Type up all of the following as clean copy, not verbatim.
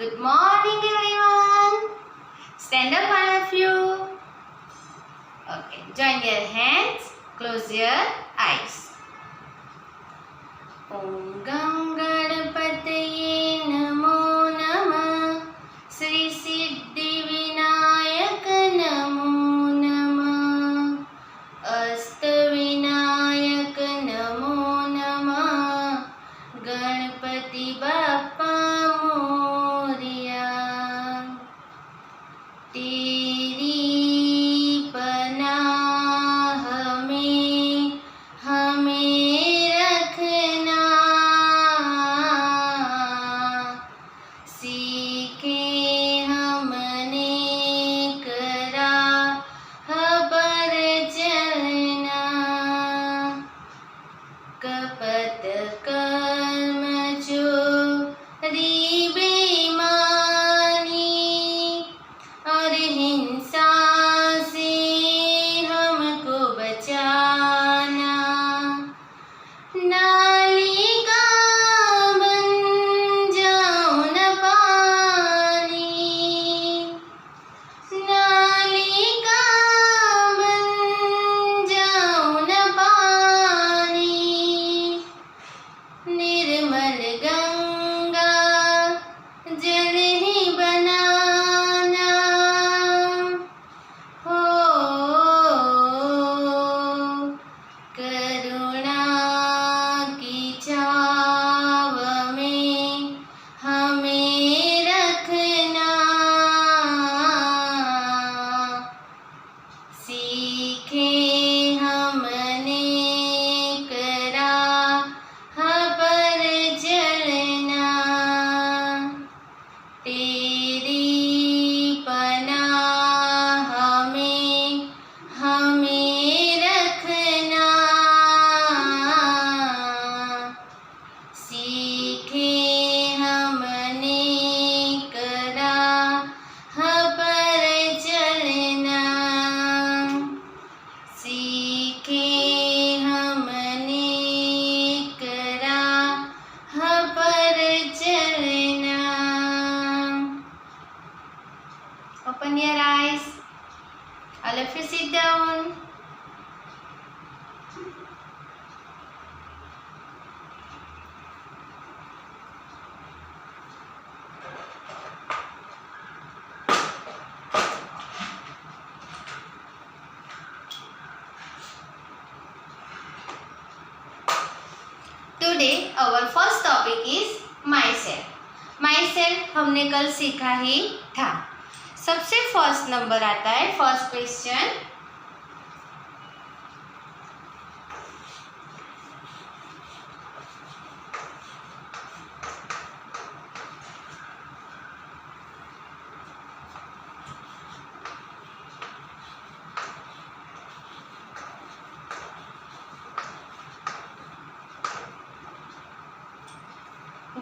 Good morning everyone. Stand up all of you. Okay, join your hands, close your eyes. Om Gam Ganapataye Namo Namah. Sri Siddhi Vinayak Namo Namah. Asta Vinayak Namo Namah. Ganpati Bappa Moria. तेरी पनाह में हमें रखना, सीखे हमने करा खबर चलना, कपट कर्म चोरी और हिंसा से हमको बचाना, नाली का बन जाओ न पानी, नाली का बन जाओ न पानी, निर्मल गंगा जल ही बना, सीखे हमने करा खबर चलना, तेरी पनाह में हमें रखना, सीखे हमने करा खबर चलना, सीखे हमने करा खबर चलना. Open your eyes. All of you sit down. Today our first topic is myself. Myself हमने कल सीखा ही था. सबसे फर्स्ट नंबर आता है, first question.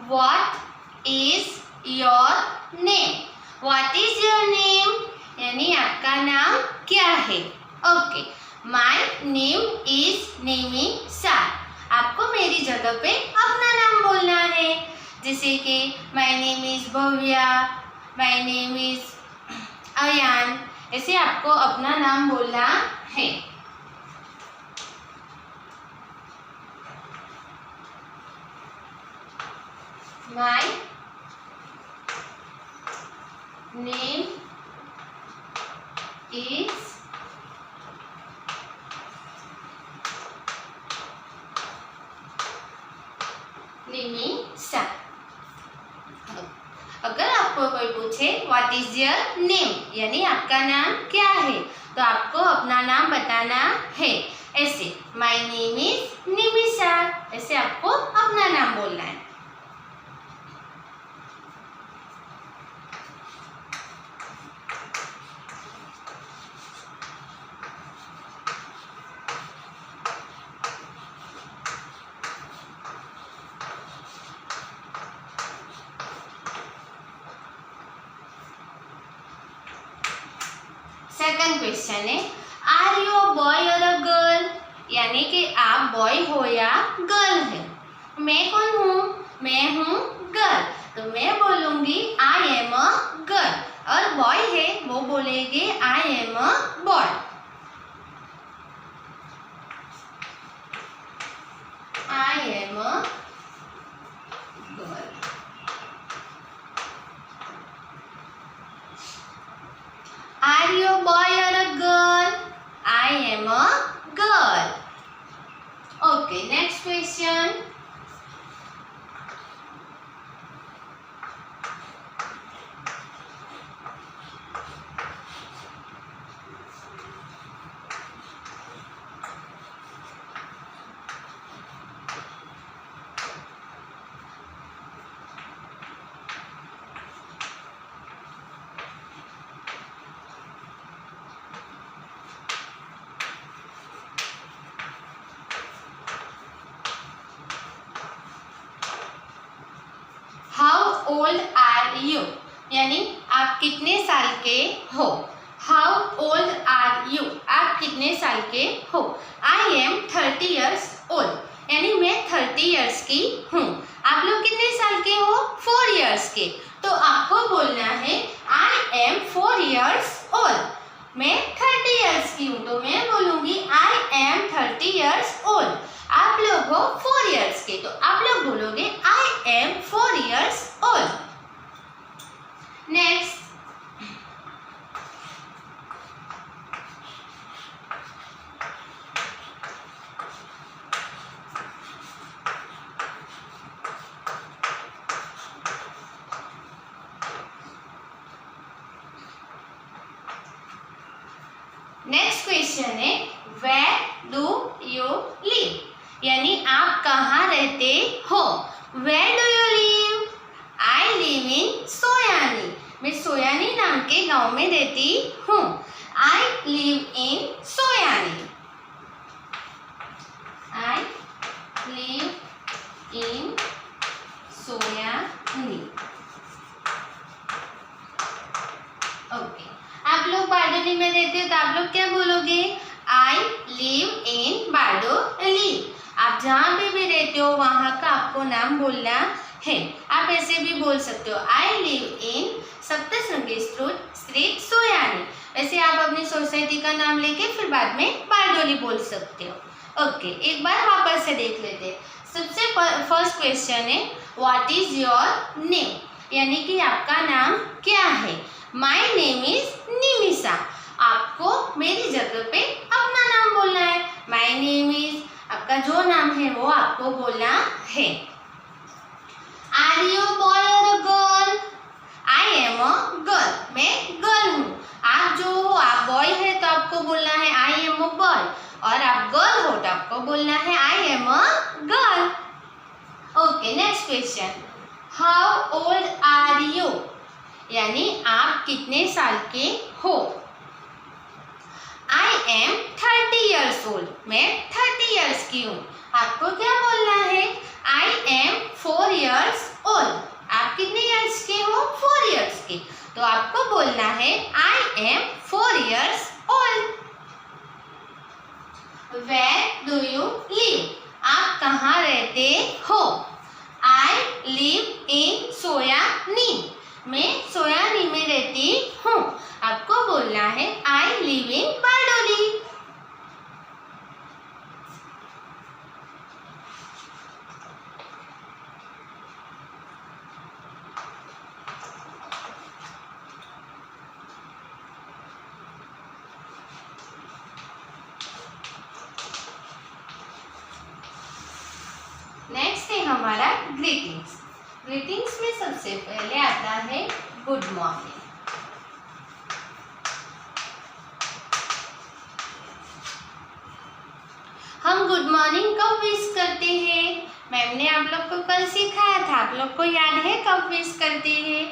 What is your name? What is your name? यानी आपका नाम क्या है? Okay, My name is Nimisha. आपको मेरी जगह पे अपना नाम बोलना है. जैसे कि My name is Bhavya, My name is Ayan. ऐसे आपको अपना नाम बोलना है. My name is Nimisha. अगर आपको कोई पूछे व्हाट इज योर नेम, यानी आपका नाम क्या है, तो आपको अपना नाम बताना है. ऐसे माय नेम इज निमिषा, ऐसे आपको अपना नाम बोलना है. सेकंड क्वेश्चन है, आर यू अ बॉय और अ गर्ल, यानी कि आप बॉय हो या गर्ल है. मैं कौन हूँ? मैं हूँ गर्ल. तो मैं बोलूँगी आई एम अ गर्ल, और बॉय है वो बोलेंगे I am a boy. I am a girl. Are you a boy और a girl? I am a girl. Okay, next question. How old are you, यानी आप कितने साल के हो। हाउ ओल्ड आर यू, आप कितने साल के हो। आई एम 30 ईयर्स ओल्ड, यानी मैं 30 ईयर्स की हूँ। आप लोग कितने साल के हो? 4 ईयर्स के। तो आपको बोलना है आई एम 4 ईयर्स ओल्ड। मैं 30 ईयर्स की हूँ, तो मैं बोलूँगी आई एम 30 ईयर्स ओल्ड। आप लोग हो 4 ईयर्स के, तो आप लोग बोलोगे I am 4 years old. Next, next question है वेयर डू यू लिव, यानी आप कहाँ रहते हो। Where do you live? I live in Soyani, मैं सोयानी नाम के गांव में रहती हूँ। I live in Soyani. I live in Soyani. Okay, आप लोग बारडोली में रहते हो, तो आप लोग क्या बोलोगे? आई लिव इन बारडोली। आप जहाँ पे भी रहते हो वहाँ का आपको नाम बोलना है। आप ऐसे भी बोल सकते हो I live in Saptashrungi street Soyani. वैसे आप अपनी सोसाइटी का नाम लेके फिर बाद में बारडोली बोल सकते हो। ओके, एक बार वापस से देख लेते हैं। सबसे फर्स्ट क्वेश्चन है व्हाट इज योर नेम, यानी कि आपका नाम क्या है। My name is Nimisha. आपको मेरी जगह पे अपना नाम बोलना है। माई नेम इज, आपका जो नाम है वो आपको बोलना है। आर यू बॉय और a girl? I am a girl, मैं गर्ल हूँ। आप जो हो, आप बॉय है तो आपको बोलना है आई एम अ बॉय, और आप गर्ल हो तो आपको बोलना है I am a girl. Okay, next question. How old are you, यानी आप कितने साल के हो। आई एम 30 ईयर्स ओल्ड, मैं 30 ईयर्स की हूँ। आपको क्या बोलना है? I am 4 years old. आप कितने ईयर्स के हो? 4 ईयर्स के, तो आपको बोलना है I am 4 years old. Where do you live, आप कहाँ रहते हो। आई लिव इन सोयानी, मैं सोयानी में रहती हूँ। आपको बोलना है आई लिव इन बारडोली। नेक्स्ट है हमारा ग्रीटिंग्स। ग्रीटिंग्स में सबसे पहले आता है गुड मॉर्निंग। हम गुड मॉर्निंग कब विश करते हैं? मैम ने आप लोग को कल सिखाया था, आप लोग को याद है कब विश करते हैं?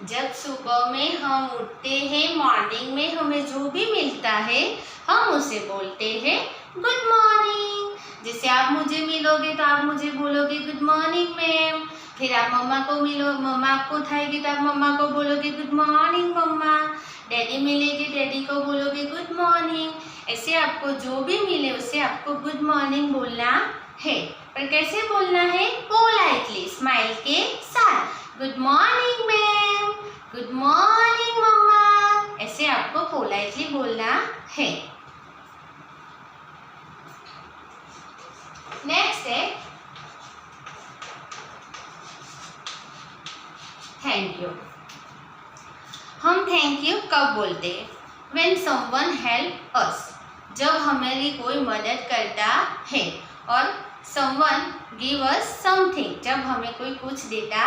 जब सुबह में हम उठते हैं, मॉर्निंग में हमें जो भी मिलता है हम उसे बोलते हैं गुड मॉर्निंग। जैसे आप मुझे मिलोगे तो आप मुझे बोलोगे गुड मॉर्निंग मैम। फिर आप मम्मा को मिलो, मम्मा आपको उठाएगी तो आप मम्मा को बोलोगे गुड मॉर्निंग मम्मा। डैडी मिलेगी, डैडी को बोलोगे गुड मॉर्निंग। ऐसे आपको जो भी मिले उसे आपको गुड मॉर्निंग बोलना है। पर कैसे बोलना है? पोलाइटली, स्माइल के साथ। Good morning ma'am, good morning mamma, ऐसे आपको पोलाइटली बोलना है। नेक्स्ट है थैंक यू। हम थैंक यू कब बोलते हैं? When someone help us, जब हमारी कोई मदद करता है, और someone give us something, जब हमें कोई कुछ देता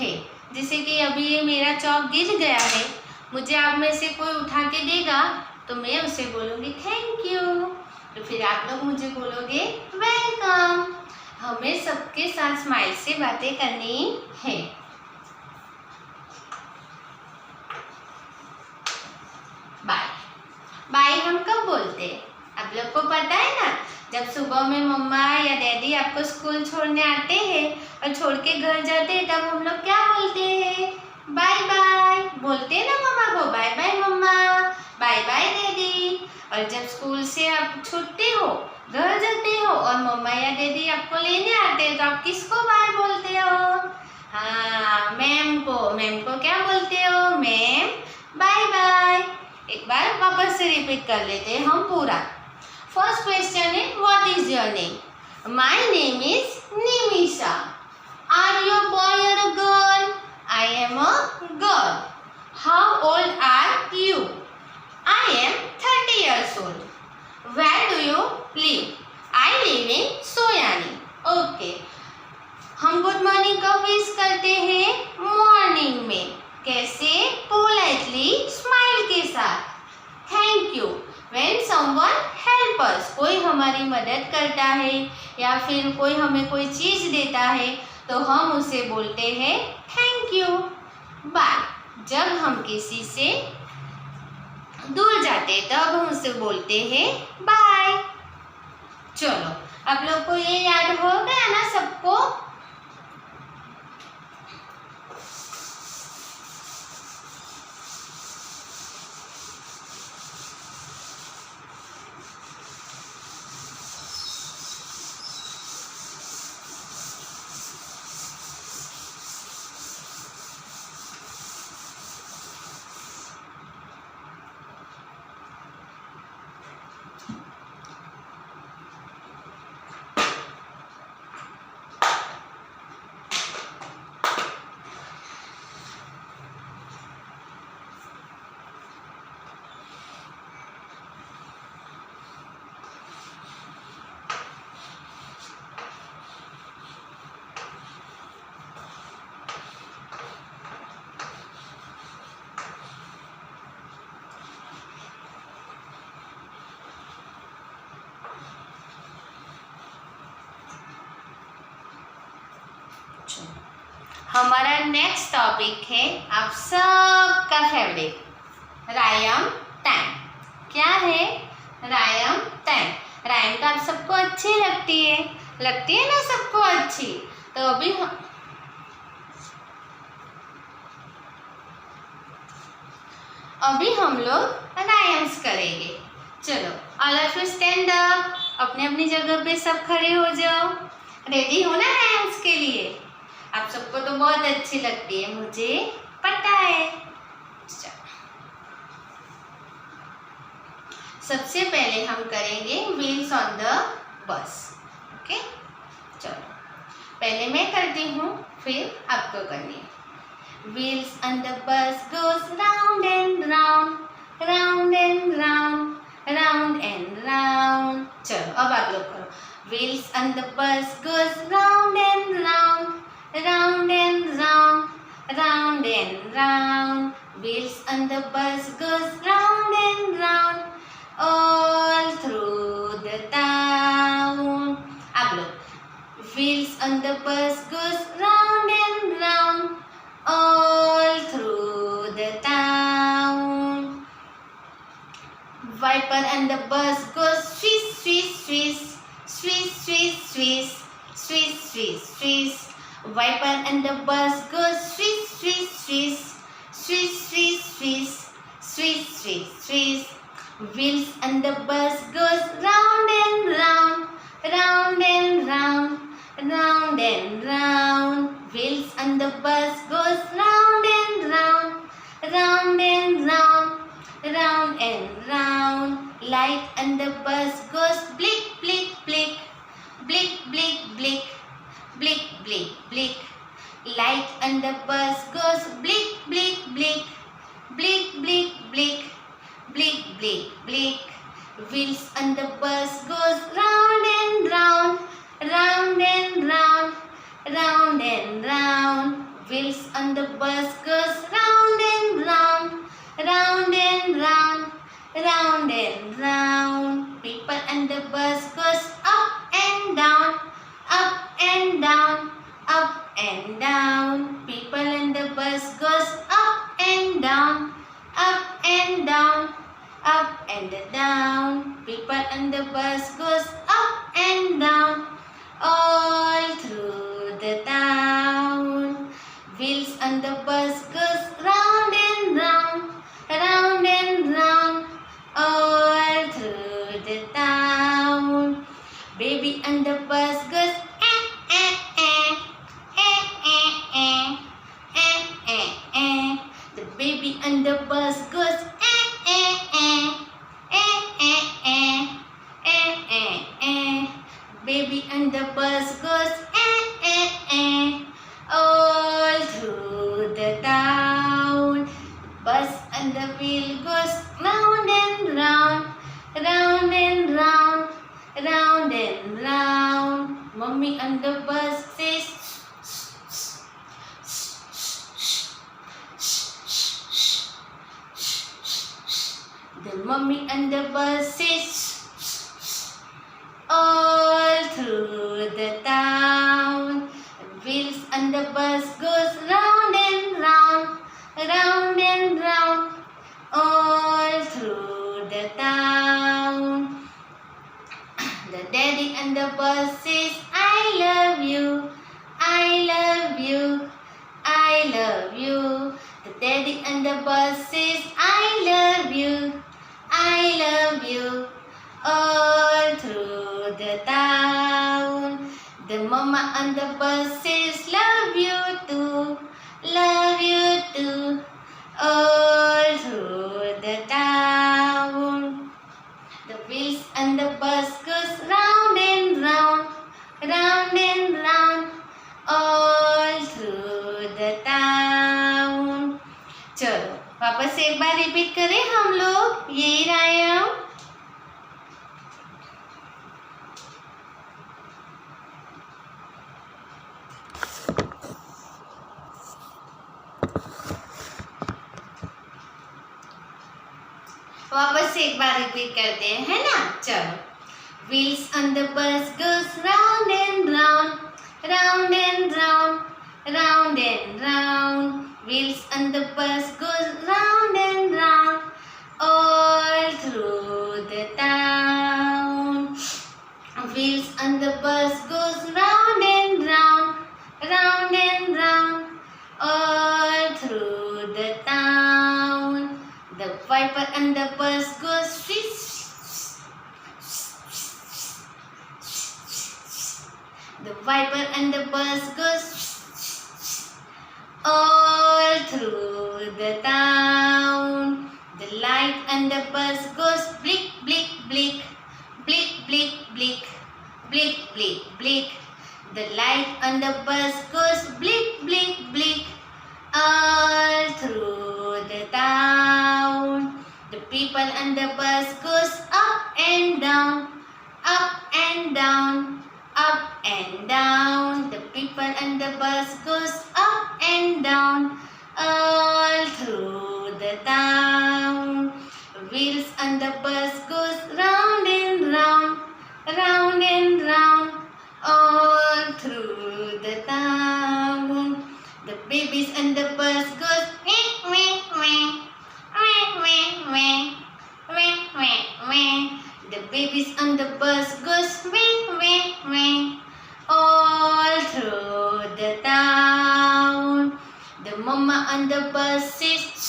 है। जैसे कि अभी ये मेरा चॉक गिर गया है, मुझे आप में से कोई उठा के देगा तो मैं उसे बोलूँगी थैंक यू, तो फिर आप लोग मुझे बोलोगे वेलकम। हमें सबके साथ स्माइल से बातें करनी है। बाय, बाय हम कब बोलते हैं? आप लोग को पता है ना, जब सुबह में मम्मा या डैडी आपको स्कूल छोड़ने आते हैं और छोड़ के घर जाते हैं, तब हम लोग क्या बोलते हैं? बाय बाय बोलते हैं ना मम्मा को, बाय बाय मम्मा, बाय बाय डैडी। और जब स्कूल से आप छूटते हो, घर जाते हो और मम्मा या डैडी आपको लेने आते हैं, तो आप किसको बाय बोलते हो? हाँ, मैम को क्या बोलते हो? Ma'am bye bye. एक बार वापस से रिपीट कर लेते हैं हम पूरा। फर्स्ट क्वेश्चन है what is your name? My name is Nimisha. Are you a boy और a girl? I am a girl. How old are you? I am 30 years old. Where do you live? I live in Soyani. Okay, हम good morning कब wish करते हैं? Morning में। कैसे? Politely, smile के साथ। Thank you when someone help us, कोई हमारी मदद करता है या फिर कोई हमें कोई चीज़ देता है तो हम उसे बोलते हैं थैंक यू। बाय, जब हम किसी से दूर जाते तब हम उसे बोलते हैं बाय। चलो, आप लोग को ये याद हो गया ना सबको? हमारा नेक्स्ट टॉपिक है आप सबका फेवरेट रायम टाइम। क्या है? रायम टाइम। रायम तो आप सबको अच्छी लगती है ना सबको अच्छी। तो अभी हम लोग रायम्स करेंगे। चलो, all of you stand up, अपने अपनी जगह पे सब खड़े हो जाओ। रेडी हो ना रायम्स के लिए? आप सबको तो बहुत अच्छी लगती है, मुझे पता है। सबसे पहले हम करेंगे wheels on the bus. Okay, चलो पहले मैं करती हूँ, फिर आपको करनी है। Wheels on the bus goes round and round, round and round, round and round. चलो अब आप लोग करो। Wheels on the bus goes round and round, round and round, round and round. Wheels on the bus goes round and round, all through the town. आप लोग, wheels on the bus goes round and round, all through the town. Wiper on the bus goes swish, swish, swish, swish, swish, swish, swish, swish, swish. Wiper and the bus goes swish, swish, swish, swish, swish, swish, swish, swish, swish. Wheels and the bus goes round and round, round and round, round and round. Wheels on the bus goes round and round, round and round, round and round. Light on the bus goes blick, blick, blick, blick, blick, blick, blick, blick, blick. Light on the bus goes blick, blick, blick, blick, blick, blick, blick, blick, blick. Wheels on the bus goes round and round, round and round, round and round. Wheels on the bus goes round and round, round and round, round and round. People on the bus goes up and down, up and down, up and down. People in the bus goes up and down, up and down, up and down. People in the bus goes up and down, all through the town. Wheels on the bus goes round and round, round and round, all through the town. Baby on the bus goes The baby on the bus goes Baby on the bus goes all through the town. Bus on the wheel goes round and round, round and round, round and round. Mommy on the bus says The mommy on the bus says all through the town. Wheels on the bus goes round and round, round and round, all through the town. The daddy on the bus says, I love you, I love you, I love you. The daddy on the bus says, I love you, I love you, all through the town. The mama on the bus says, love you too, all through the town. The wheels on the bus goes round and round, round and round, all through the town. चलो वापस से एक बार repeat करें हम लोग ये रायम. वापस से एक बार रिपीट करते हैं, है ना. चलो. Wheels on the bus goes round and round, round and round, round and round. Wheels on the bus goes round and round, all through the town. Wheels on the bus goes round and round, round and round, all through the town. The viper on the bus goes swish, the viper on the bus goes all through the town. The light on the bus goes blick, blick, blick, blick, blick, blick, blick, blick, blick. The light on the bus goes blick, blick, blick, all through the town. The people on the bus goes up and down, up and down, up and down. The people on the bus goes up and down, all through the town. Wheels on the bus goes round and round, round and round, all through the town. The babies on the bus goes meh, meh, meh, meh, meh, meh, meh, meh, meh. The babies on the bus goes meh, meh, meh, all through the town. The mama on the bus says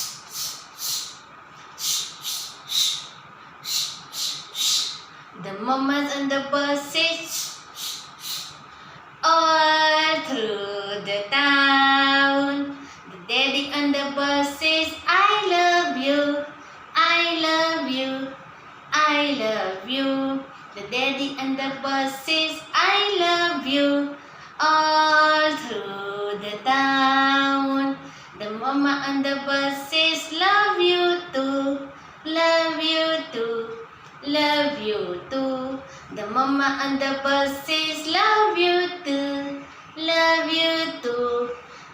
the mamas on the bus says all through the town. bus says I love you all through the town. The mama on the bus says love you too, love you too, love you too. The mama on the bus says love you too, love you too,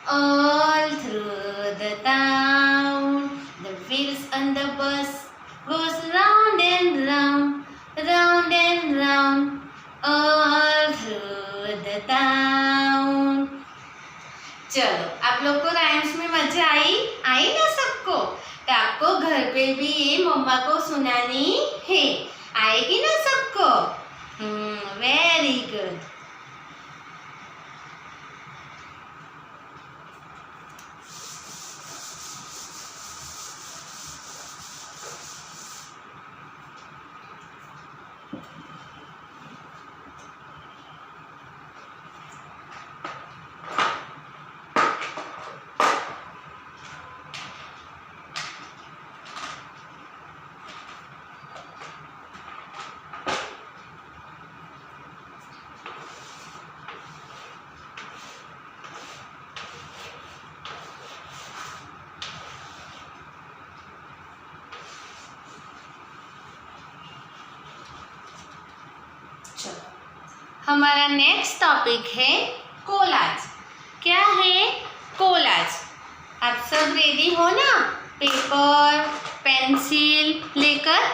all through the town. The wheels on the bus goes round and round, round and round, all through the town. चलो, आप लोग को rhymes में मजा आई ना सबको? तो आपको घर पे भी ये मम्मा को सुनानी है, आएगी ना सबको? Very good. हमारा नेक्स्ट टॉपिक है कोलाज. क्या है कोलाज? आप सब रेडी हो ना पेपर पेंसिल लेकर?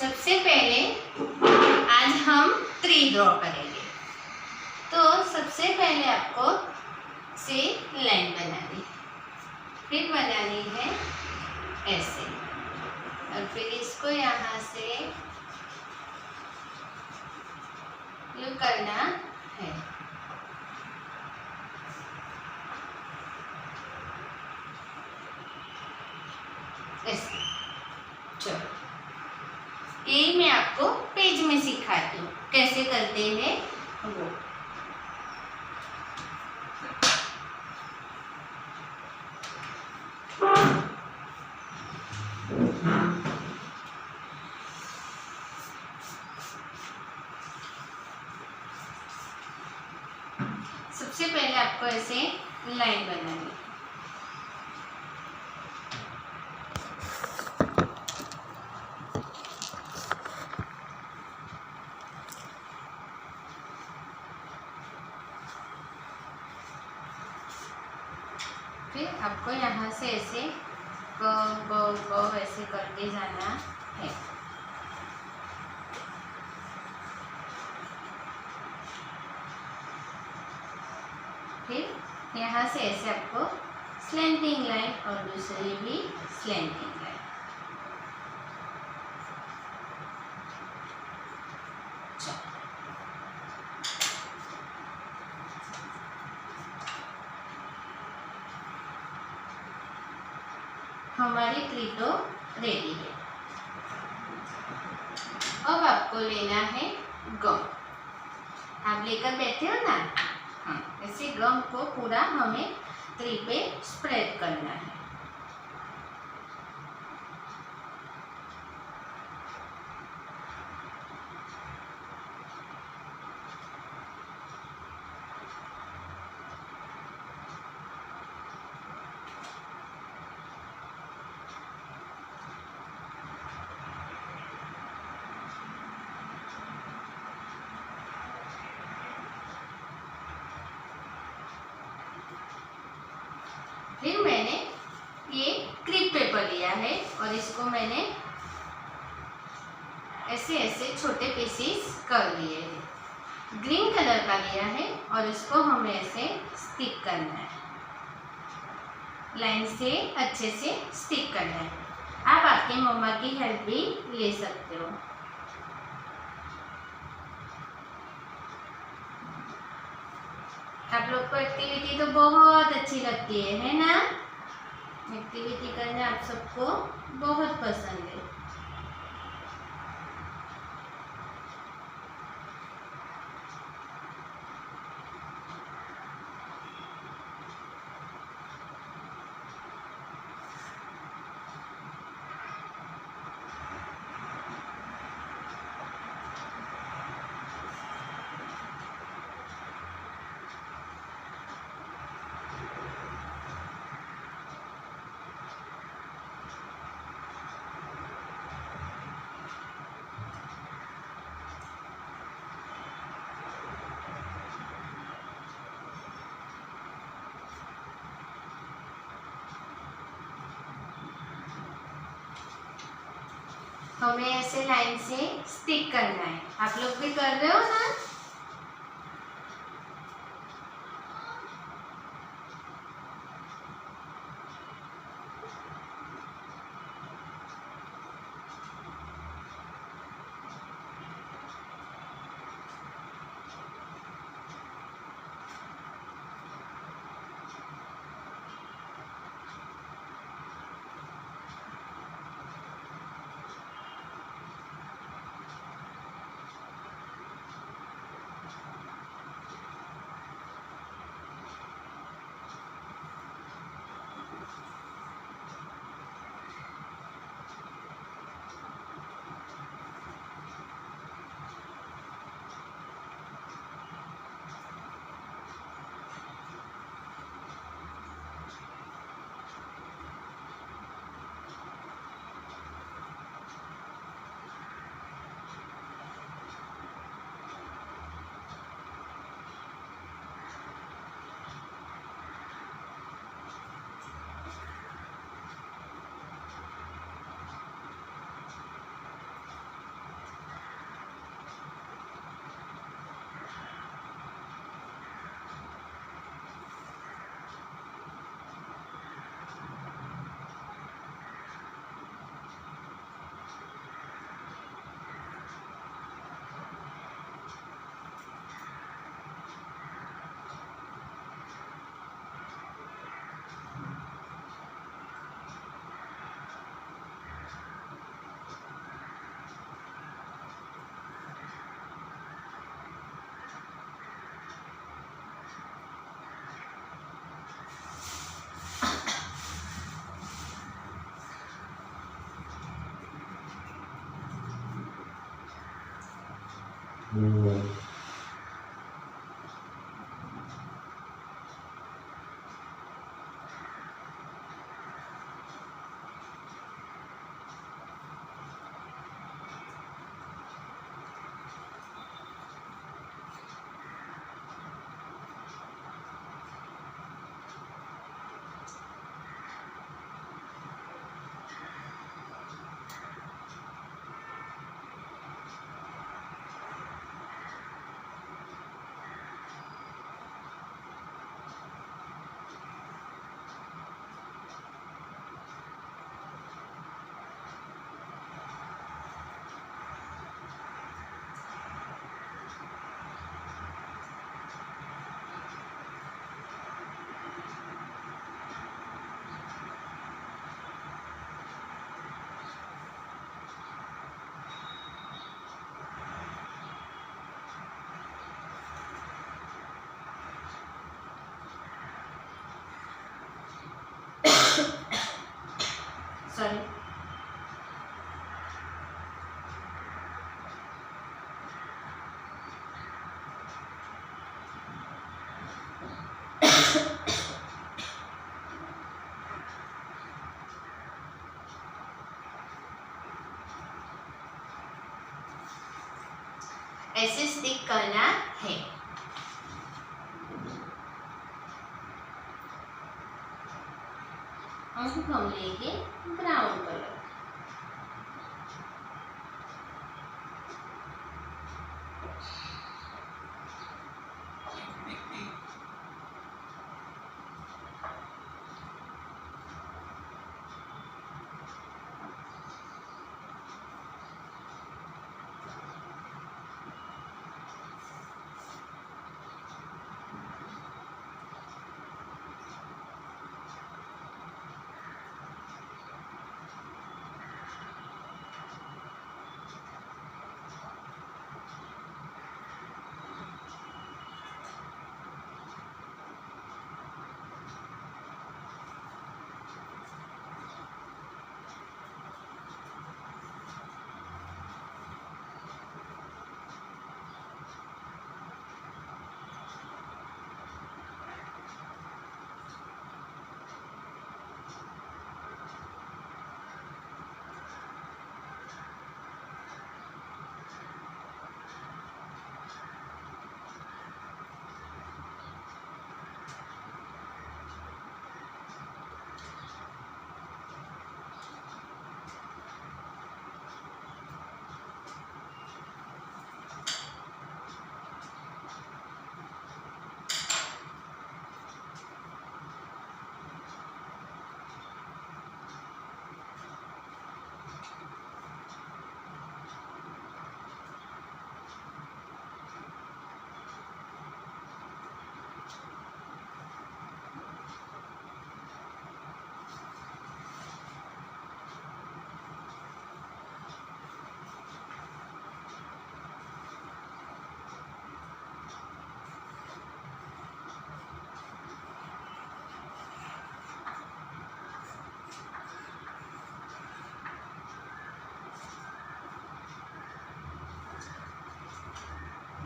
सबसे पहले आज हम ट्री ड्रॉ करेंगे. तो सबसे पहले आपको से लाइन बनानी, फिर बनानी है ऐसे, और फिर इसको यहाँ से यूँ करना है. ऐसे. चलो, ये मैं आपको पेज में सिखाती हूँ कैसे करते हैं वो. सबसे पहले आपको ऐसे लाइन बनानी. फिर आपको यहाँ से ऐसे कर्व ऐसे करके जाना है. फिर यहाँ से ऐसे आपको स्लैंटिंग लाइन और दूसरी भी स्लैंटिंग लाइन. हमारी ट्री तो रेडी है. अब आपको लेना है गम. आप लेकर बैठे हो ना? हाँ, ऐसे गम को पूरा हमें ट्री पे स्प्रेड करना है. है और इसको मैंने ऐसे ऐसे छोटे पीसेस कर लिए हैं। ग्रीन कलर का लिया है और इसको हमें ऐसे स्टिक करना है, लाइन से अच्छे से स्टिक करना है। आप आपकी मम्मा की हेल्प भी ले सकते हो। आप लोग को एक्टिविटी तो बहुत अच्छी लगती है ना? एक्टिविटी करना आप सबको बहुत पसंद है। हमें ऐसे लाइन से स्टिक करना है। आप लोग भी कर रहे हो ना? सॉरी। ऐसे स्टिक करना है। अब हम लेंगे ब्राउन कलर।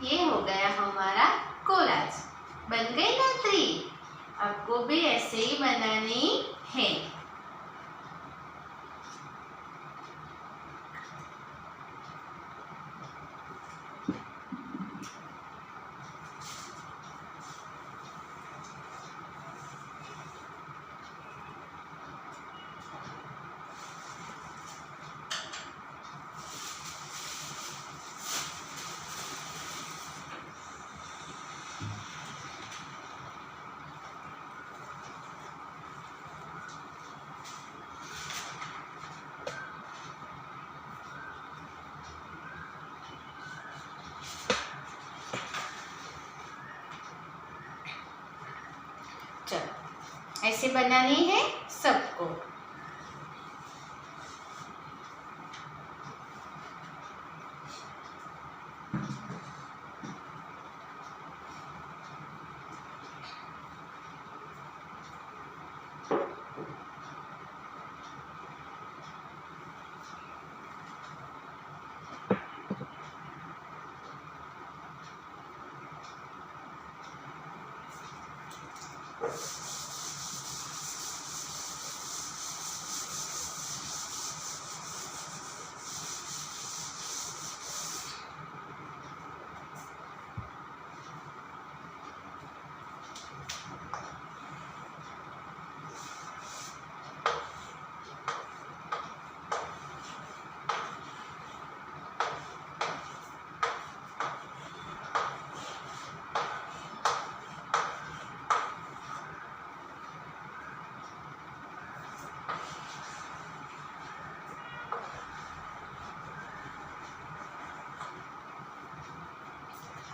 ये हो गया हमारा कोलाज। बन गई ना ट्री। आपको भी ऐसे ही बनानी है। चलो ऐसे बनानी है सबको।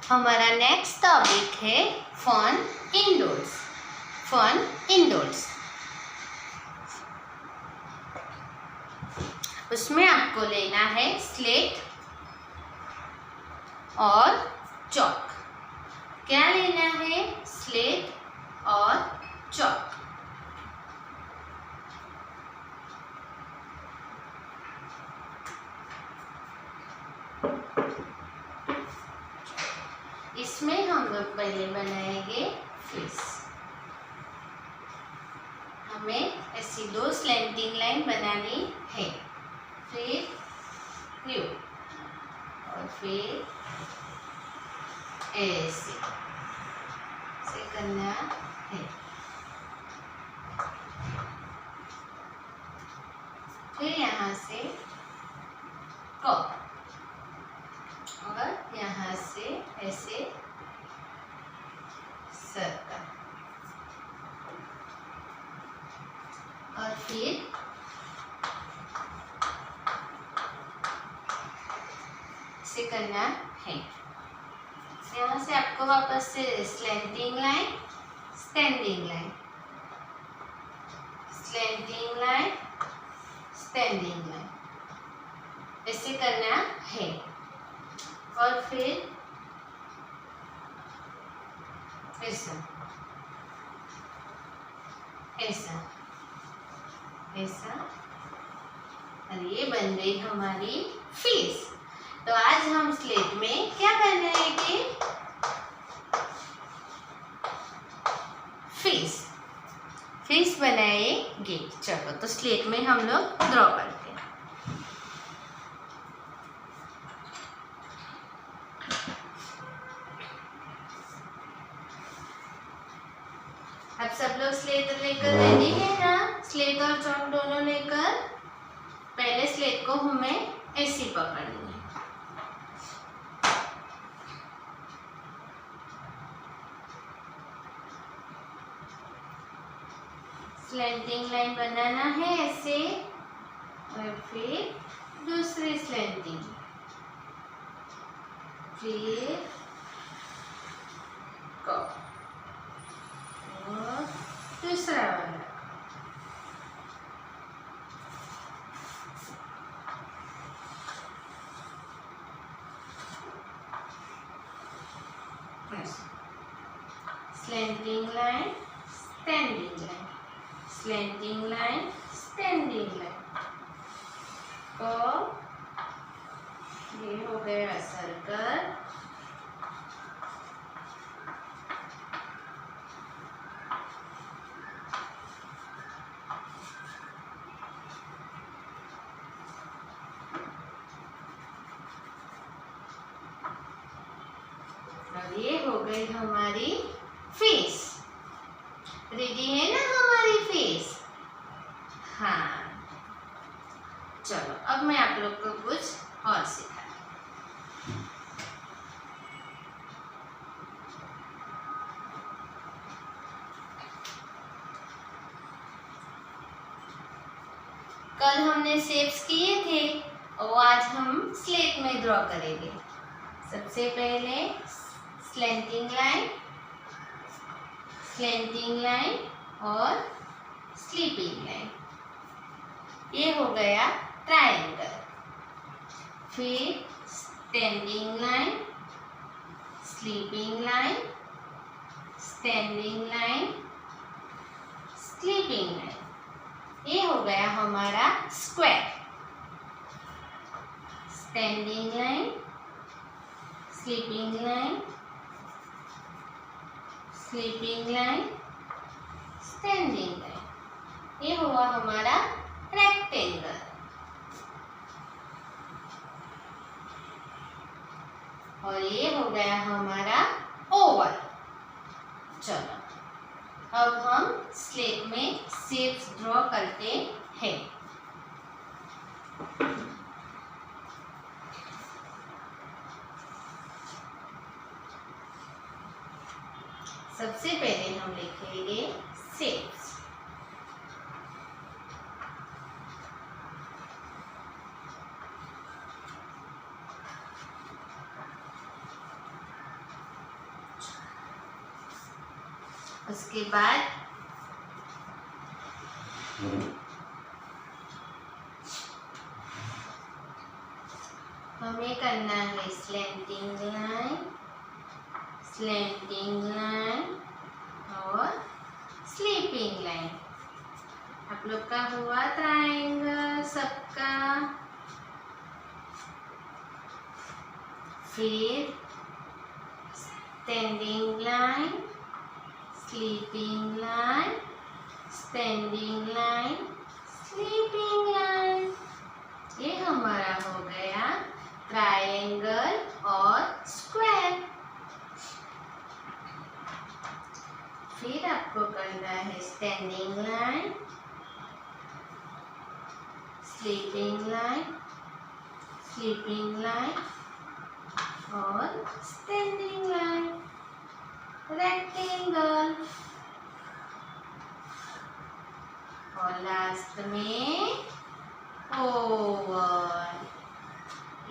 हमारा नेक्स्ट टॉपिक है फन इंडोर्स। फन इंडोर्स, उसमें आपको लेना है स्लेट और चॉक। क्या लेना है? स्लेट और चॉक। इसमें हम लोग पहले बनाएंगे फिश। हमें ऐसी 2 स्लैंटिंग लाइन बनानी है, फिर व्यू और फिर ऐसे करना है। फिर यहाँ से कॉप और यहाँ से ऐसे सर्कल और फिर से करना है। यहाँ से आपको वापस से slanting line, standing line, slanting line, standing line ऐसे करना है। और फिर ऐसा ऐसा ऐसा, और ये बन गई हमारी फिश। तो आज हम स्लेट में क्या बनाएंगे? फिश। फिश बनाएंगे। चलो तो स्लेट में हम लोग ड्रॉ करते हैं। अब सब लोग स्लेट लेकर रेडी है ना? स्लेट और चॉक दोनों लेकर पहले स्लेट को हमें ऐसी पकड़नी है। स्लैंटिंग लाइन बनाना है ऐसे, और फिर दूसरी स्लैंटिंग, फिर कॉप और दूसरा वाला। Slanting line, standing line, slanting line, standing line. तो ये हो गया सर्कल और ये हो गई हमारी फिश। रेडी है ना हमारी फिश? हाँ, चलो अब मैं आप लोग को कुछ और सिखा। कल हमने शेप्स किए थे और आज हम स्लेट में ड्रॉ करेंगे। सबसे पहले स्लैंटिंग लाइन और स्लीपिंग लाइन। ये हो गया ट्रायंगल। फिर standing line, sleeping line, standing line, sleeping line. ये हो गया हमारा square. Standing line, sleeping line, sleeping line, standing line. ये हुआ हमारा रेक्टेंगल। और ये हो गया हमारा ओवल। चलो अब हम स्लेट में शेप्स ड्रॉ करते हैं। सबसे पहले हम लिखेंगे शेप्स। उसके बाद हमें करना है स्लैंटिंग लाइन और स्लीपिंग लाइन। आप लोग का हुआ ट्रायंगल सबका। फिर standing line, sleeping line, standing line, sleeping line. ये हमारा हो गया ट्रायंगल और स्क्वायर। फिर आपको करना है standing line, sleeping line, sleeping line और स्टैंडिंग लाइन, रेक्टेंगल। और लास्ट में ओवल।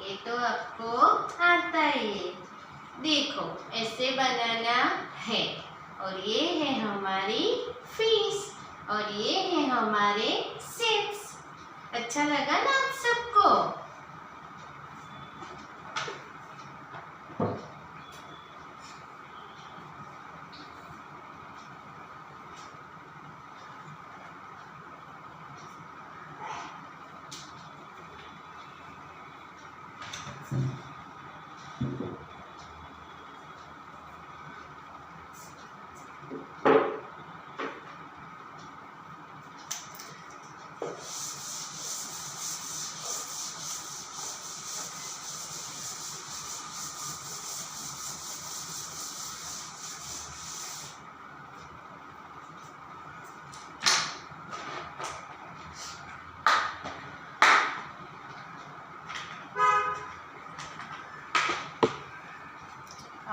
ये तो आपको आता ही है। देखो ऐसे बनाना है। और ये है हमारी फिश और ये है हमारे शेप्स। अच्छा लगा ना आप सबको?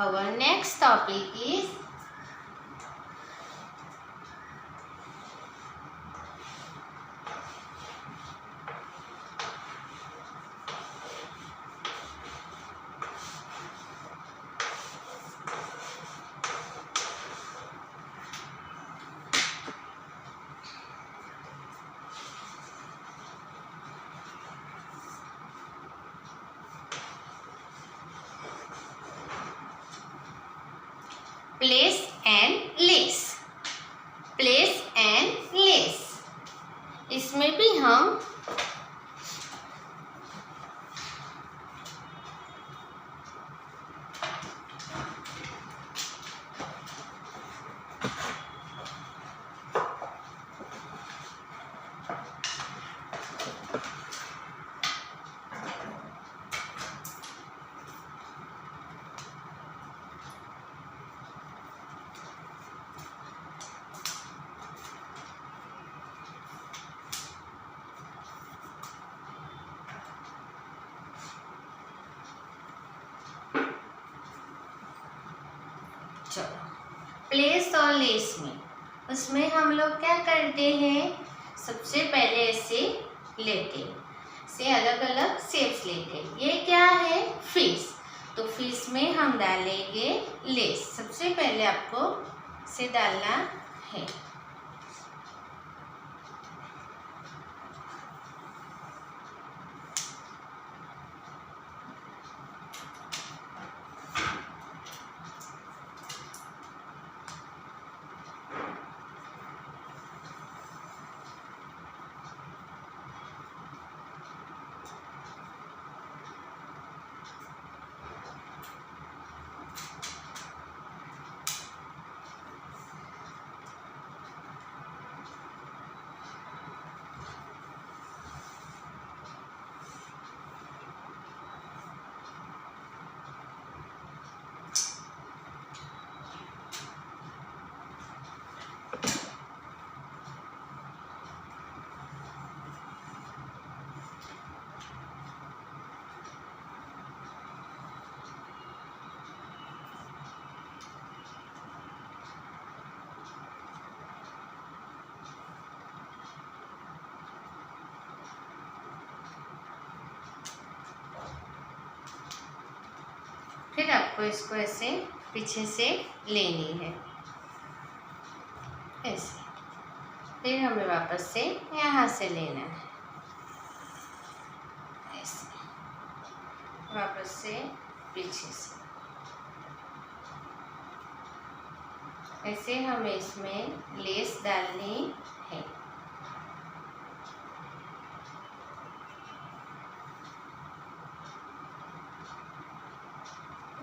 Our next topic is place and lace। place and lace इसमें भी हम चलो, प्लेस और लेस में, उसमें हम लोग क्या करते हैं, सबसे पहले ऐसे लेते हैं, से अलग अलग शेप्स लेते हैं। ये क्या है, फिश, तो फिश में हम डालेंगे लेस। सबसे पहले आपको इसे डालना है। फिर आपको इसको ऐसे पीछे से लेनी है, ऐसे। फिर हमें वापस से यहाँ से लेना है, ऐसे, वापस से पीछे से, ऐसे हमें इसमें लेस डालनी है।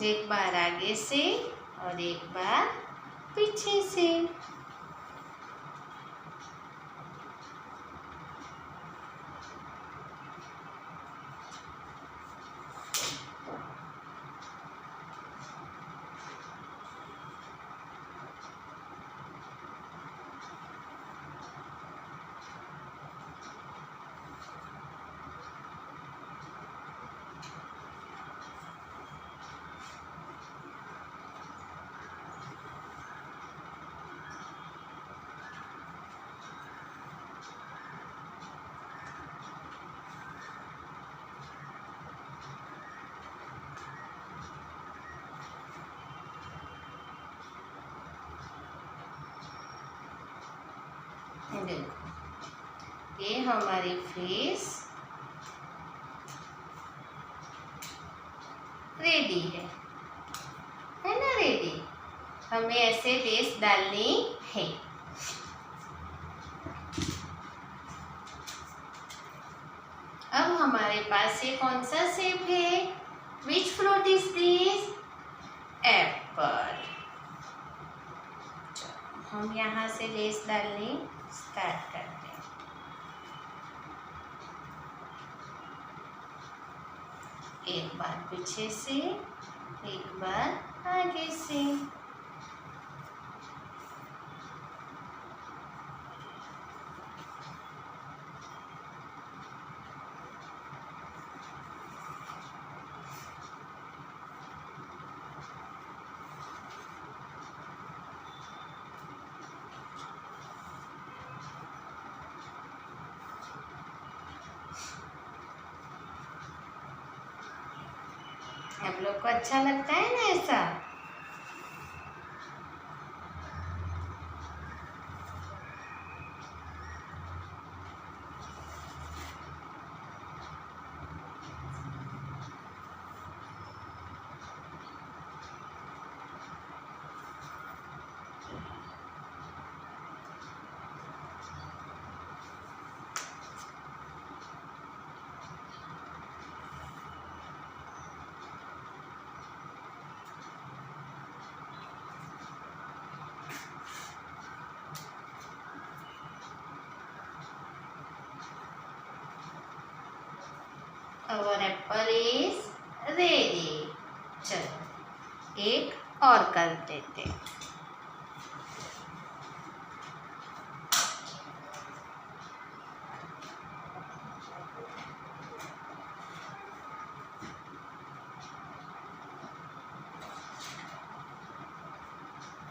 एक बार आगे से और एक बार पीछे से। देखो, ये हमारी फिश रेडी है ना, रेडी। हमें ऐसे लेस डालनी है। अब हमारे पास ये कौन सा शेप है, which fruit is this, Apple. हम यहाँ से लेस डालनी स्टार्ट करते हैं। एक बार पीछे से, एक बार आगे से। आप लोग को अच्छा लगता है ना ऐसा? Our apple is ready. चलो, एक और कर देते हैं।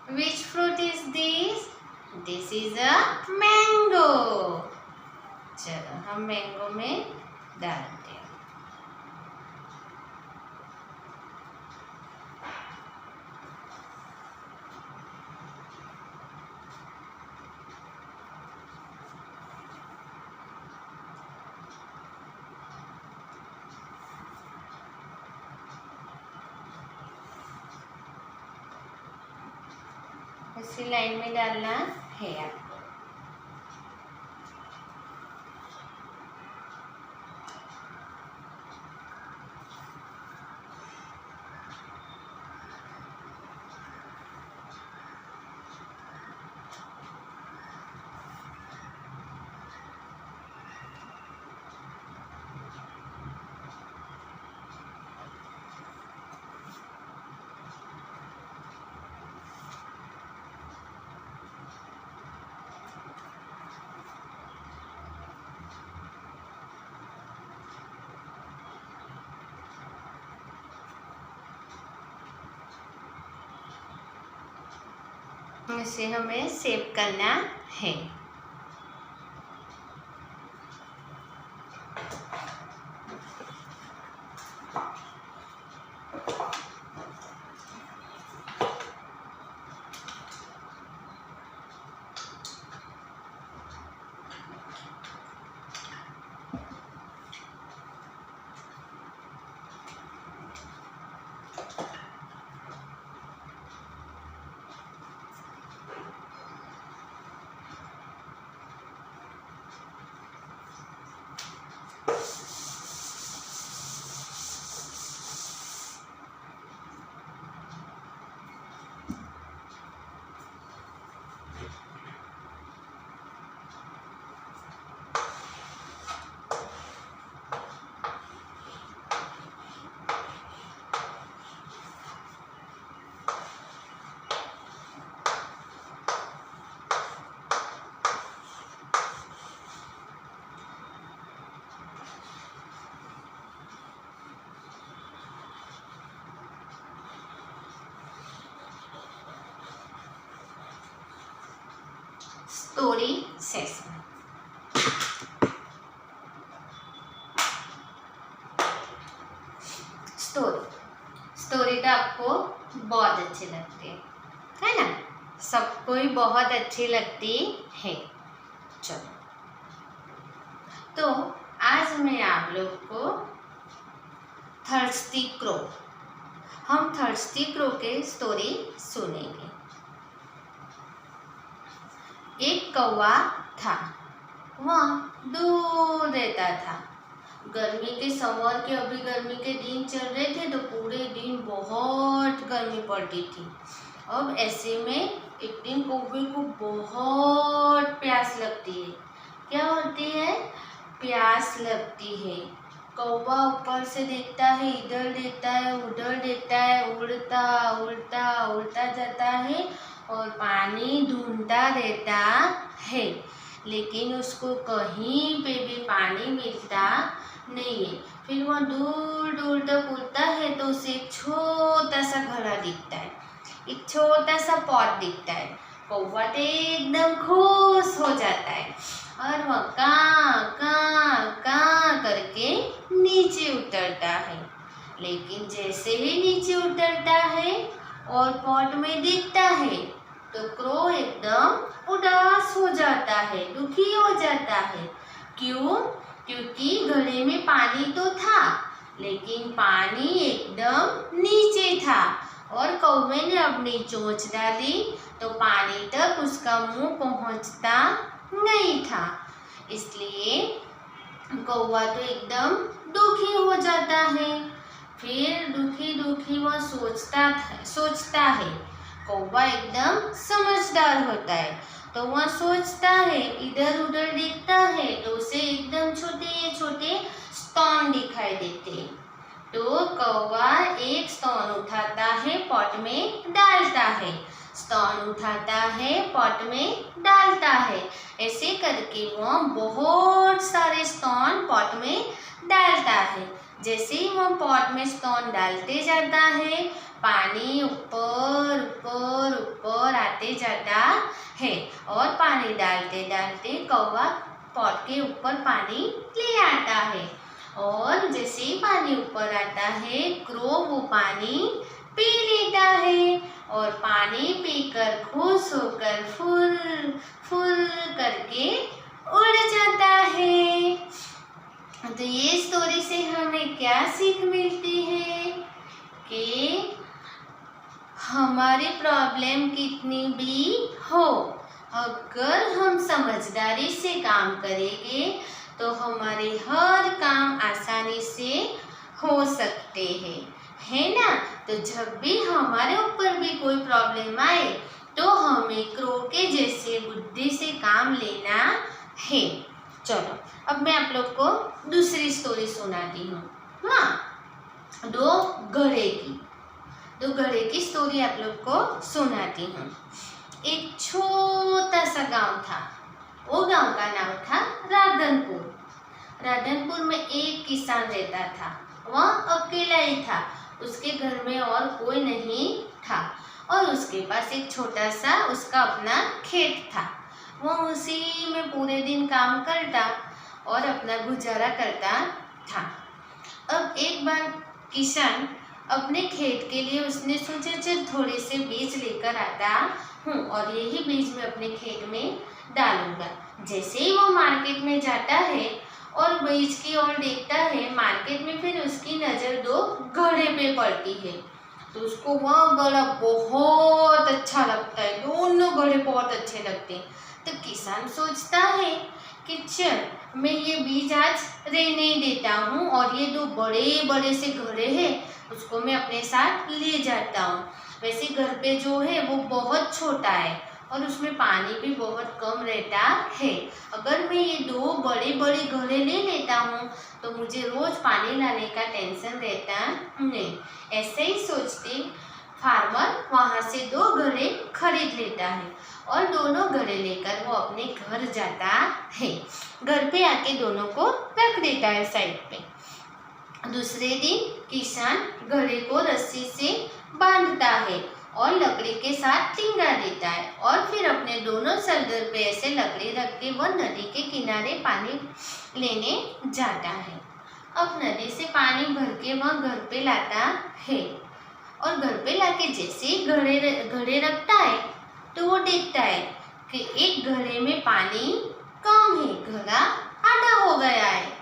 Which fruit is this? This is a mango. चलो हम मैंगो में डालते हैं। इसी लाइन में डालना है आपको। इसे हमें सेव करना है। Story session. स्टोरी तो आपको बहुत अच्छी लगती है ना? सबको ही बहुत अच्छी लगती है। चलो तो आज मैं आप लोग को थर्स्टी क्रो, हम थर्स्टी क्रो के स्टोरी सुनेंगे। एक कौवा था, वह दूर रहता था। गर्मी के समर के अभी गर्मी के दिन चल रहे थे तो पूरे दिन बहुत गर्मी पड़ती थी। अब ऐसे में एक दिन कौवे को बहुत प्यास लगती है। क्या होती है? प्यास लगती है। कौवा ऊपर से देखता है, इधर देखता है, उधर देखता है, उड़ता उड़ता उड़ता जाता है और पानी ढूंढता रहता है, लेकिन उसको कहीं पे भी पानी मिलता नहीं है। फिर वह दूर दूर तक उड़ता है तो उसे एक छोटा सा घड़ा दिखता है, एक छोटा सा पॉट दिखता है। कौवा तो एकदम खुश हो जाता है और वह कां कां कां करके नीचे उतरता है। लेकिन जैसे ही नीचे उतरता है और पॉट में दिखता है तो क्रो एकदम उदास हो जाता है, दुखी हो जाता है। क्यों? क्योंकि घड़े में पानी तो था लेकिन पानी एकदम नीचे था और कौवे ने अपनी चोंच डाली तो पानी तक उसका मुंह पहुंचता नहीं था। इसलिए कौवा तो एकदम दुखी हो जाता है। फिर दुखी दुखी वह सोचता है। कौवा एकदम समझदार होता है तो वह सोचता है, इधर उधर देखता है तो उसे एकदम छोटे छोटे स्टोन दिखाई देते। तो कौवा एक स्टोन उठाता है, पॉट में डालता है, स्टोन उठाता है, पॉट में डालता है। ऐसे करके वह बहुत सारे स्टोन पॉट में डालता है। जैसे ही वो पॉट में स्टोन डालते जाता है, पानी ऊपर ऊपर ऊपर आते जाता है और पानी डालते डालते कौवा पॉट के ऊपर पानी ले आता है। और जैसे ही पानी ऊपर आता है, क्रो वो पानी पी लेता है और पानी पीकर खुश होकर फुल फुल करके उड़ जाता है। तो ये स्टोरी से हमें क्या सीख मिलती है कि हमारी प्रॉब्लम कितनी भी हो, अगर हम समझदारी से काम करेंगे तो हमारे हर काम आसानी से हो सकते हैं, है ना। तो जब भी हमारे ऊपर भी कोई प्रॉब्लम आए तो हमें क्रो के जैसे बुद्धि से काम लेना है। चलो अब मैं आप लोग को दूसरी स्टोरी सुनाती हूँ। हाँ, दो घड़े की स्टोरी आप लोग को सुनाती हूँ। एक छोटा सा गांव था, वो गांव का नाम था राधनपुर। राधनपुर में एक किसान रहता था, वह अकेला ही था, उसके घर में और कोई नहीं था और उसके पास एक छोटा सा उसका अपना खेत था। वो उसी में पूरे दिन काम करता और अपना गुजारा करता था। अब एक बार किसान अपने खेत के लिए उसने सोचा चल थोड़े से बीज लेकर आता हूँ और यही बीज मैं अपने खेत में डालूंगा। जैसे ही वो मार्केट में जाता है और बीज की ओर देखता है, मार्केट में फिर उसकी नज़र दो घड़े पे पड़ती है। तो उसको वह घड़ा बहुत अच्छा लगता है, दोनों घड़े बहुत अच्छे लगते हैं। तो किसान सोचता है कि चल मैं ये बीज आज रहने देता हूँ और ये दो बड़े बड़े से घड़े हैं उसको मैं अपने साथ ले जाता हूँ। वैसे घर पे जो है वो बहुत छोटा है और उसमें पानी भी बहुत कम रहता है। अगर मैं ये दो बड़े बड़े घड़े ले लेता हूँ तो मुझे रोज़ पानी लाने का टेंशन रहता नहीं। ऐसे ही सोचते फार्मर वहाँ से दो घड़े खरीद लेता है और दोनों घड़े लेकर वो अपने घर जाता है। घर पे आके दोनों को रख देता है साइड पे। दूसरे दिन किसान घड़े को रस्सी से बांधता है और लकड़ी के साथ टिंगा देता है और फिर अपने दोनों सर पे ऐसे लकड़ी रख के वह नदी के किनारे पानी लेने जाता है। अब नदी से पानी भर के वह घर पे लाता है और घर पे लाके जैसे ही घड़े रखता है तो वो देखता है कि एक घड़े में पानी कम है, घड़ा आधा हो गया है।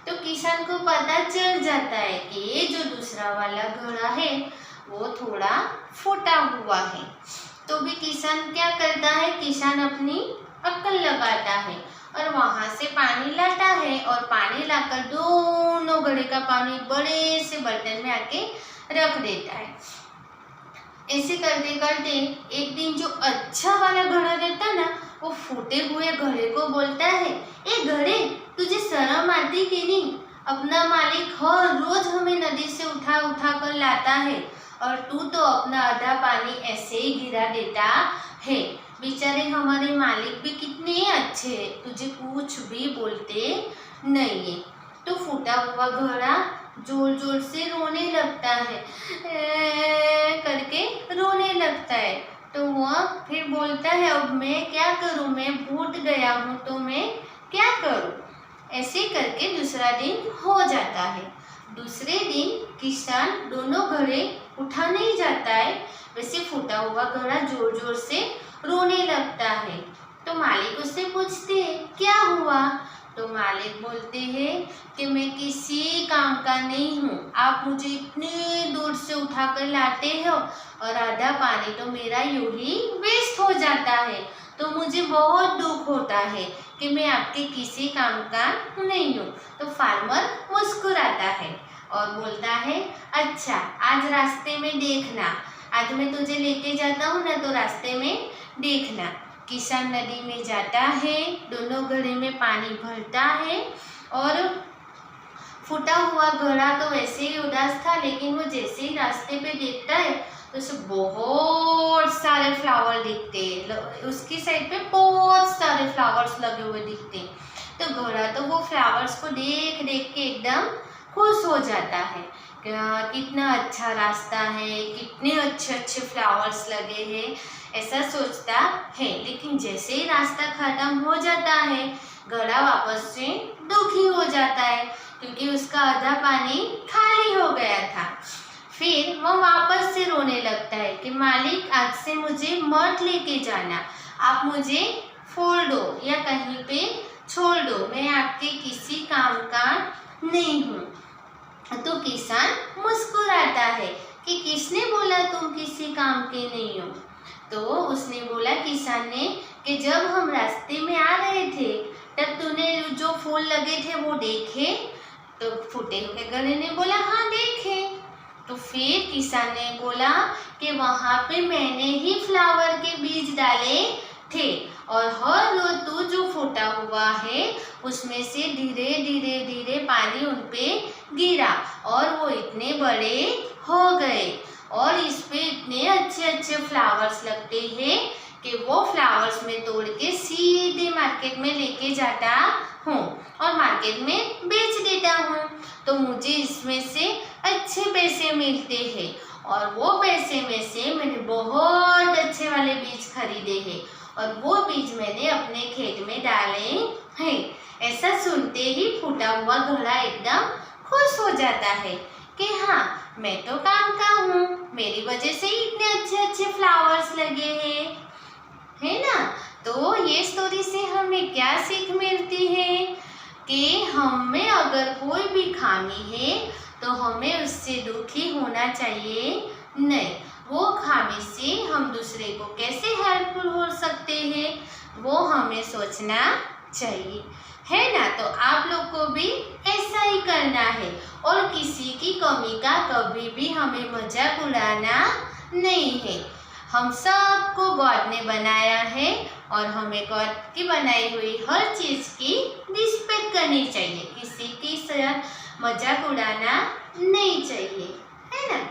तो किसान को पता चल जाता है कि ये जो दूसरा वाला घड़ा है वो थोड़ा फूटा हुआ है। तो भी किसान क्या करता है, किसान अपनी अक्ल लगाता है और वहाँ से पानी लाता है और पानी लाकर दोनों घड़े का पानी बड़े से बर्तन में आके रख देता है। ऐसे करते करते एक दिन जो अच्छा वाला घड़ा रहता ना वो फूटे हुए घड़े को बोलता है, ए घड़े तुझे शर्म आती कि नहीं? अपना मालिक हर रोज हमें नदी से उठा उठा कर लाता है और तू तो अपना आधा पानी ऐसे ही गिरा देता है। बेचारे हमारे मालिक भी कितने अच्छे हैं, तुझे कुछ भी बोलते नहीं है। तो फूटा हुआ घड़ा जोर जोर से रोने लगता है, करके रोने लगता है। तो वह फिर बोलता है, अब मैं क्या करूं, मैं फूट गया हूं तो मैं क्या करूं। ऐसे करके दूसरा दिन हो जाता है। दूसरे दिन किसान दोनों घड़े उठा नहीं जाता है, वैसे फूटा हुआ घड़ा जोर जोर से रोने लगता है। तो मालिक उससे पूछते हैं क्या हुआ। तो मालिक बोलते हैं कि मैं किसी काम का नहीं हूँ, आप मुझे इतने दूर से उठाकर लाते हो और आधा पानी तो मेरा यूं ही वेस्ट हो जाता है। तो मुझे बहुत दुख होता है कि मैं आपके किसी काम का नहीं हूँ। तो फार्मर मुस्कुराता है और बोलता है, अच्छा आज रास्ते में देखना, आज मैं तुझे लेके जाता हूँ ना तो रास्ते में देखना। किसान नदी में जाता है, दोनों घड़े में पानी भरता है और फूटा हुआ घड़ा तो वैसे ही उदास था, लेकिन वो जैसे ही रास्ते पे देखता है तो उसे बहुत सारे फ्लावर दिखते हैं, उसकी साइड पे बहुत सारे फ्लावर्स लगे हुए दिखते हैं। तो घोड़ा तो वो फ्लावर्स को देख देख के एकदम खुश हो जाता है। कितना अच्छा रास्ता है, कितने अच्छे अच्छे फ्लावर्स लगे हैं, ऐसा सोचता है। लेकिन जैसे ही रास्ता खत्म हो जाता है, घड़ा वापस से दुखी हो जाता है, क्योंकि उसका आधा पानी खाली हो गया था। फिर वह वापस से रोने लगता है कि मालिक, आज से मुझे मत लेके जाना, आप मुझे फोड़ दो या कहीं पे छोड़ दो, मैं आपके किसी काम का नहीं हूँ। तो किसान मुस्कुराता है कि किसने बोला तुम किसी काम के नहीं हो। तो उसने बोला, किसान ने, कि जब हम रास्ते में आ रहे थे तब तूने जो फूल लगे थे वो देखे? तो फूटे हुए गधे ने बोला, हाँ देखे। तो फिर किसान ने बोला कि वहाँ पे मैंने ही फ्लावर के बीज डाले थे, और हर रोज तू जो फूटा हुआ है उसमें से धीरे धीरे धीरे पानी उन पे गिरा, और वो इतने बड़े हो गए, और इस पे इतने अच्छे अच्छे फ्लावर्स लगते हैं कि वो फ्लावर्स में तोड़ के सीधे मार्केट में लेके जाता हूँ और मार्केट में बेच देता हूँ। तो मुझे इसमें से अच्छे पैसे मिलते हैं, और वो पैसे में से मैंने बहुत अच्छे वाले बीज खरीदे हैं, और वो बीज मैंने अपने खेत में डाले हैं। ऐसा सुनते ही फूटा हुआ घड़ा एकदम खुश हो जाता है कि हाँ, मैं तो काम का हूँ, मेरी वजह से ही इतने अच्छे अच्छे फ्लावर्स लगे हैं, है ना। तो ये स्टोरी से हमें क्या सीख मिलती है कि हमें अगर कोई भी खामी है तो हमें उससे दुखी होना चाहिए नहीं। वो खामी से हम दूसरे को कैसे हेल्पफुल हो सकते हैं वो हमें सोचना चाहिए, है ना। तो आप लोग को भी ऐसा ही करना है, और किसी की कमी का कभी भी हमें मजाक उड़ाना नहीं है। हम सबको गॉड ने बनाया है, और हमें गॉड की बनाई हुई हर चीज़ की रिस्पेक्ट करनी चाहिए, किसी की साथ मजाक उड़ाना नहीं चाहिए, है ना।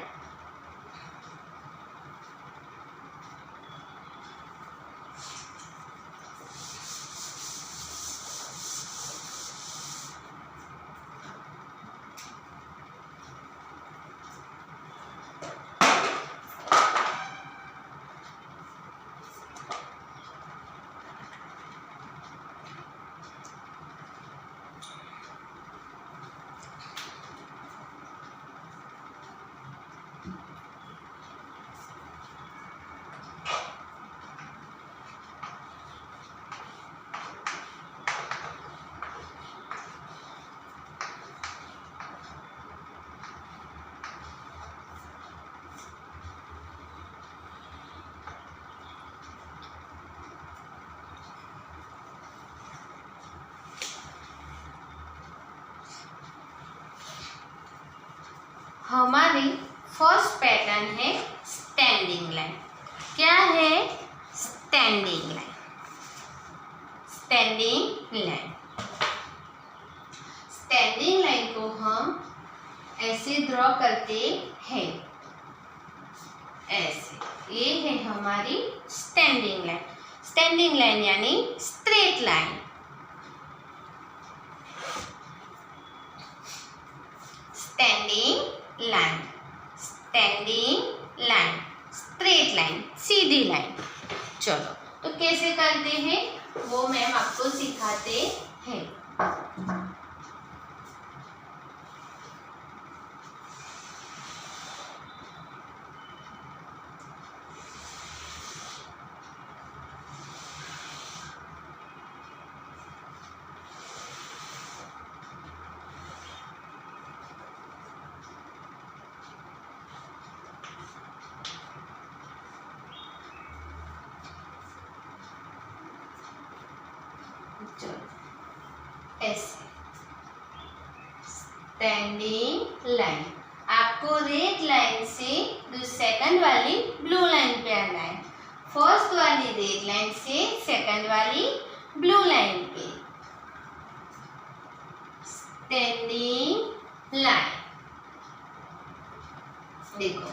हमारी फर्स्ट पैटर्न है स्टैंडिंग लाइन। क्या है standing line? Standing line, standing line को हम ऐसे ड्रॉ करते हैं, ऐसे। ये है हमारी स्टैंडिंग लाइन। स्टैंडिंग लाइन यानी straight line. Standing line, standing line, straight line, सीधी लाइन। चलो, तो कैसे करते हैं वो मैम आपको सिखाते हैं। ऐसे स्टैंडिंग लाइन। आपको रेड लाइन से सेकंड वाली ब्लू लाइन पे आना है। फर्स्ट वाली रेड लाइन से सेकंड वाली ब्लू लाइन पे। स्टैंडिंग लाइन, देखो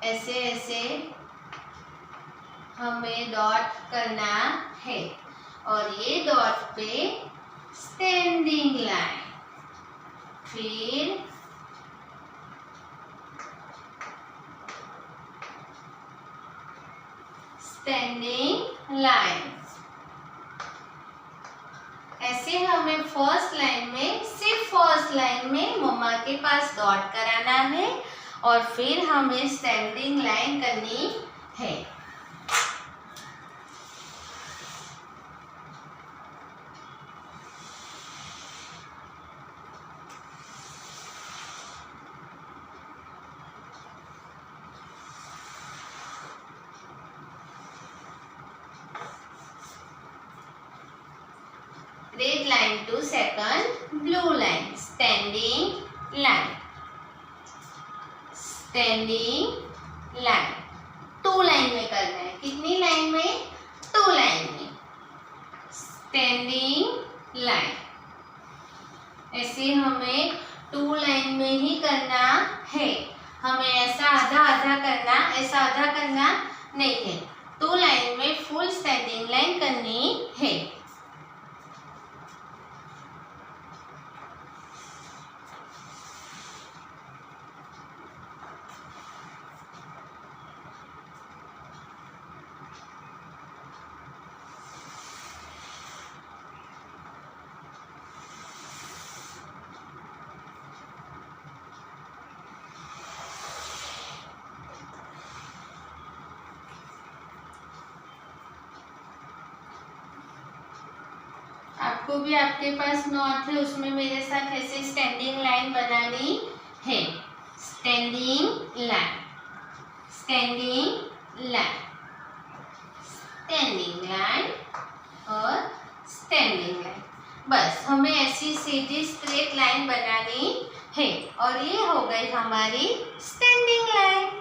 ऐसे ऐसे हमें डॉट करना है, और ये डॉट पे स्टैंडिंग लाइन। फिर स्टैंडिंग लाइन। ऐसे हमें फर्स्ट लाइन में, सिर्फ फर्स्ट लाइन में मम्मा के पास डॉट कराना है और फिर हमें स्टैंडिंग लाइन करनी है। Red line to second blue line, standing line, standing line। 2 line में करना है। कितनी लाइन में? 2 लाइन में। Standing line. ऐसे हमें 2 लाइन में ही करना है। हमें ऐसा आधा आधा करना, ऐसा आधा करना नहीं है। 2 लाइन में फुल स्टैंडिंग लाइन करनी है। आपको भी आपके पास नोट है, उसमें मेरे साथ ऐसे स्टैंडिंग लाइन बनानी है। Standing line, standing line, standing line और स्टैंडिंग लाइन। बस हमें ऐसी सीधी स्ट्रेट लाइन बनानी है और ये हो गई हमारी स्टैंडिंग लाइन।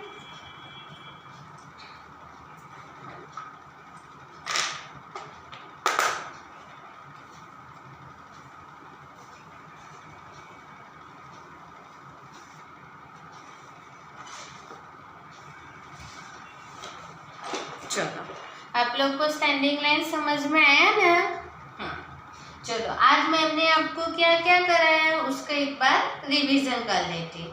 चलो, आप लोग को स्टैंडिंग लाइन समझ में आया ना? चलो, आज मैंने आपको क्या क्या कराया उसका एक बार रिवीजन कर लेते।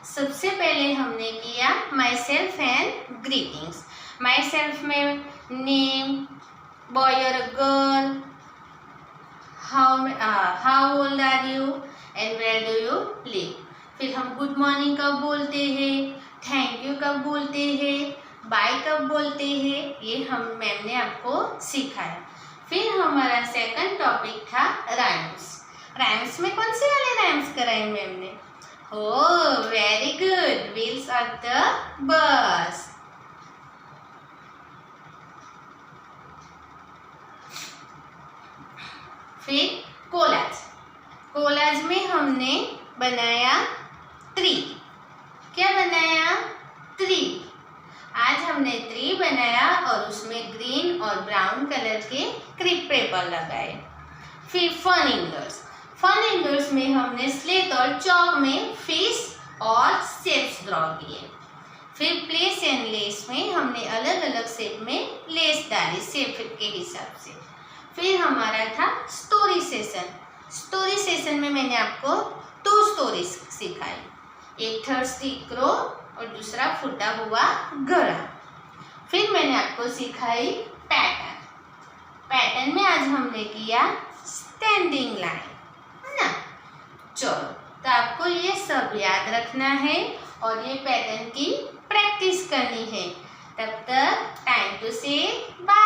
सबसे पहले हमने किया myself and greetings. Myself में नेम, बॉय और girl, how old are you and where do you live. फिर हम गुड मॉर्निंग कब बोलते हैं, थैंक यू कब बोलते हैं, बाय कब बोलते हैं, ये हम मैम ने आपको सिखाया। फिर हमारा सेकंड टॉपिक था राइम्स। राइम्स में कौन से वाले राइम्स कराए मैम ने? Oh very good, wheels of the bus. फिर कोलाज। कोलाज में हमने बनाया ट्री। क्या बनाया? ट्री। आज हमने ट्री बनाया और उसमें ग्रीन और ब्राउन कलर के क्रिप पेपर लगाए। फिर फन इंडोर्स। फन इंडोर्स में हमने स्लेट और चॉक में फिश और शेप्स ड्रॉ किए। फिर प्लेस एंड लेस में हमने अलग अलग शेप में लेस डाली शेप के हिसाब से। फिर हमारा था स्टोरी सेशन। स्टोरी सेशन में मैंने आपको 2 स्टोरीज सिखाई, एक थर्स्टी क्रो और दूसरा फूटा हुआ घड़ा। फिर मैंने आपको सिखाई पैटर्न। पैटर्न में आज हमने किया स्टैंडिंग लाइन, है ना? चलो, तो आपको ये सब याद रखना है और ये पैटर्न की प्रैक्टिस करनी है। तब तक टाइम टू से बाय।